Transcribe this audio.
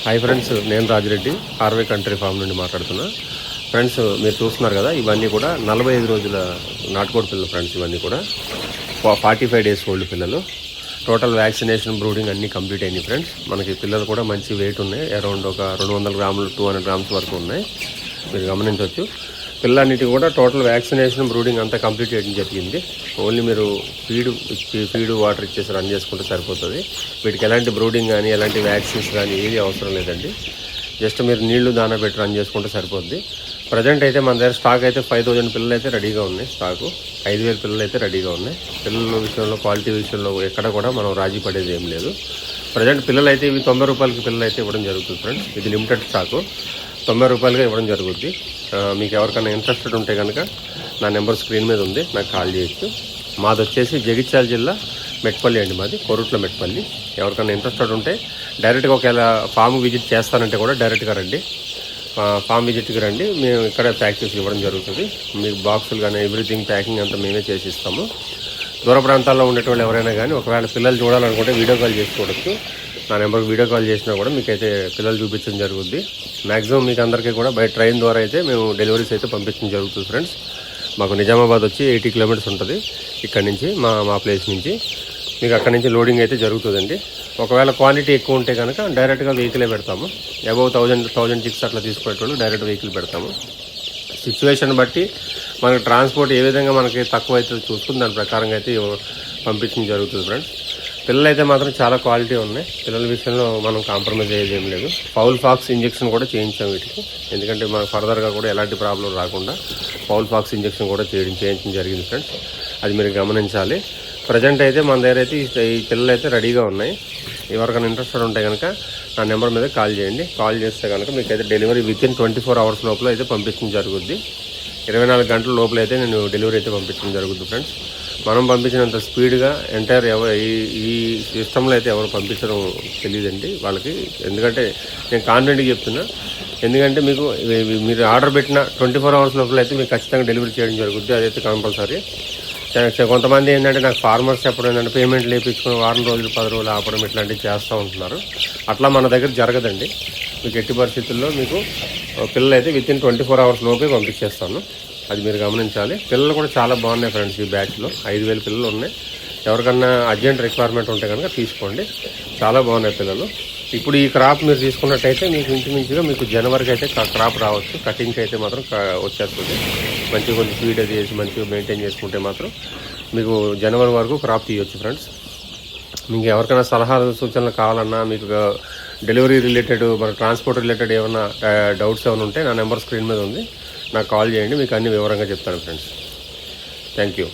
Hi friends, నేను Rajireddy ఆర్వే country form నుండి మాట్లాడుతున్నా. ఫ్రెండ్స్, మీరు చూస్తున్నారు కదా, ఇవన్నీ కూడా 45 రోజుల నాటుకోడి పిల్లలు ఫ్రెండ్స్. ఇవన్నీ కూడా 45 డేస్ ఓల్డ్ పిల్లలు. టోటల్ వ్యాక్సినేషన్, బ్రూడింగ్ అన్నీ కంప్లీట్ అయినాయి ఫ్రెండ్స్. మనకి పిల్లలు కూడా మంచి వెయిట్ ఉన్నాయి. అరౌండ్ ఒక 200 గ్రాములు 200 గ్రామ్స్ వరకు ఉన్నాయి. మీరు గమనించవచ్చు. పిల్లలన్నిటి కూడా టోటల్ వ్యాక్సినేషన్, బ్రూడింగ్ అంతా కంప్లీట్ చేయడం జరిగింది. ఓన్లీ మీరు ఫీడ్ వాటర్ ఇచ్చేసి రన్ చేసుకుంటే సరిపోతుంది. వీటికి ఎలాంటి బ్రూడింగ్ కానీ ఎలాంటి వ్యాక్సిన్స్ కానీ ఏది అవసరం లేదండి. జస్ట్ మీరు నీళ్లు దానా పెట్టి రన్ చేసుకుంటే సరిపోద్ది. ప్రజెంట్ అయితే మన దగ్గర స్టాక్ అయితే 5000 పిల్లలు అయితే రెడీగా ఉన్నాయి. స్టాకు 5000 పిల్లలు అయితే రెడీగా ఉన్నాయి. పిల్లల విషయంలో, క్వాలిటీ విషయంలో ఎక్కడ కూడా మనం రాజీ పడేది ఏం లేదు. ప్రజెంట్ పిల్లలు అయితే ఇవి 90 రూపాయలకి పిల్లలు అయితే ఇవ్వడం జరుగుతుంది ఫ్రెండ్స్. ఇది లిమిటెడ్ స్టాకు, 90 రూపాయలుగా ఇవ్వడం జరుగుద్ది. మీకు ఎవరికైనా ఇంట్రెస్టెడ్ ఉంటే కనుక నా నెంబర్ స్క్రీన్ మీద ఉంది, నాకు కాల్ చేయొచ్చు. మాది వచ్చేసి జగిత్యాల జిల్లా మెట్పల్లి అండి. మాది కొరుట్ల మెట్పల్లి. ఎవరికైనా ఇంట్రెస్టెడ్ ఉంటే డైరెక్ట్గా ఒకవేళ ఫామ్ విజిట్ చేస్తానంటే కూడా డైరెక్ట్గా రండి, ఫామ్ విజిట్కి రండి. మేము ఇక్కడే ప్యాక్ చేసి ఇవ్వడం జరుగుతుంది. మీకు బాక్సులు కానీ ఎవ్రీథింగ్ ప్యాకింగ్ అంతా మేమే చేసి ఇస్తాము. దూర ప్రాంతాల్లో ఉండేటోళ్ళు ఎవరైనా కానీ ఒకవేళ పిల్లలు చూడాలనుకుంటే వీడియో కాల్ చేసుకోవచ్చు. నా నెంబర్కి వీడియో కాల్ చేసినా కూడా మీకైతే పిల్లలు చూపించడం జరుగుద్ది. మ్యాక్సిమం మీకు అందరికీ కూడా బై ట్రైన్ ద్వారా అయితే మేము డెలివరీస్ అయితే పంపించడం జరుగుతుంది ఫ్రెండ్స్. మాకు నిజామాబాద్ వచ్చి 80 కిలోమీటర్స్ ఉంటుంది ఇక్కడ నుంచి, మా ప్లేస్ నుంచి. మీకు అక్కడి నుంచి లోడింగ్ అయితే జరుగుతుందండి. ఒకవేళ క్వాంటిటీ ఎక్కువ ఉంటే కనుక డైరెక్ట్గా వెహికలే పెడతాము. అబౌవ్ 1000-1006 అట్లా తీసుకునేటోళ్ళు డైరెక్ట్ వెహికల్ పెడతాము. సిచ్యువేషన్ బట్టి మనకి ట్రాన్స్పోర్ట్ ఏ విధంగా మనకి తక్కువ అవుతుంది చూసుకుని దాని ప్రకారంగా అయితే పంపించడం జరుగుతుంది ఫ్రెండ్స్. పిల్లలు అయితే మాత్రం చాలా క్వాలిటీ ఉన్నాయి. పిల్లల విషయంలో మనం కాంప్రమైజ్ అయ్యేది ఏం లేదు. ఫౌల్ ఫాక్స్ ఇంజెక్షన్ కూడా చేయించాం వీటికి, ఎందుకంటే మనకు ఫర్దర్గా కూడా ఎలాంటి ప్రాబ్లం రాకుండా ఫౌల్ ఫాక్స్ ఇంజెక్షన్ కూడా చేయించడం జరిగింది ఫ్రెండ్స్. అది మీరు గమనించాలి. ప్రజెంట్ అయితే మన దగ్గర అయితే ఈ పిల్లలు అయితే రెడీగా ఉన్నాయి. ఎవరికైనా ఇంట్రెస్టెడ్ ఉంటే కనుక నా నెంబర్ మీద కాల్ చేయండి. కాల్ చేస్తే కనుక మీకు అయితే డెలివరీ వితిన్ 24 అవర్స్ లోపల అయితే పంపించడం జరుగుద్ది. 24 గంటల లోపల అయితే నేను డెలివరీ అయితే పంపించడం జరుగుద్ది ఫ్రెండ్స్. మనం పంపించినంత స్పీడ్గా ఎంటైర్ ఈ సిస్టంలో అయితే ఎవరు పంపించడం తెలియదండి వాళ్ళకి. ఎందుకంటే నేను కాన్ఫిడెంట్గా చెప్తున్నా, ఎందుకంటే మీరు ఆర్డర్ పెట్టిన 24 అవర్స్ లోపల అయితే మీకు ఖచ్చితంగా డెలివరీ చేయడం జరుగుద్ది. అదైతే కంపల్సరీ. కొంతమంది ఏంటంటే నాకు ఫార్మర్స్ చెప్పడం ఏంటంటే పేమెంట్ లేపించుకుని వారం రోజులు 10 రోజులు ఆపడం ఇట్లాంటివి చేస్తూ ఉంటున్నారు. అట్లా మన దగ్గర జరగదండి. మీకు ఎట్టి పరిస్థితుల్లో మీకు పిల్లలు అయితే వితిన్ 24 అవర్స్ లోపే పంపించేస్తాను. అది మీరు గమనించాలి. పిల్లలు కూడా చాలా బాగున్నాయి ఫ్రెండ్స్. ఈ బ్యాచ్లో 5000 పిల్లలు ఉన్నాయి. ఎవరికన్నా అర్జెంట్ రిక్వైర్మెంట్ ఉంటే కనుక తీసుకోండి. చాలా బాగున్నాయి పిల్లలు. ఇప్పుడు ఈ క్రాప్ మీరు తీసుకున్నట్టయితే మీకు ఇంచుమించుగా మీకు జనవరికి అయితే క్రాప్ రావచ్చు. కటింగ్కి అయితే మాత్రం వచ్చేస్తుంది. మంచిగా కొంచెం ఫీడ్ అది చేసి మంచిగా మెయింటైన్ చేసుకుంటే మాత్రం మీకు జనవరి వరకు క్రాప్ తీయొచ్చు ఫ్రెండ్స్. మీకు ఎవరికైనా సలహాలు సూచనలు కావాలన్నా, మీకు డెలివరీ రిలేటెడ్, మన ట్రాన్స్పోర్ట్ రిలేటెడ్ ఏమైనా డౌట్స్ ఏమైనా ఉంటే నా నెంబర్ స్క్రీన్ మీద ఉంది, నాకు కాల్ చేయండి. మీకు అన్ని వివరంగా చెప్తాను ఫ్రెండ్స్. Thank you.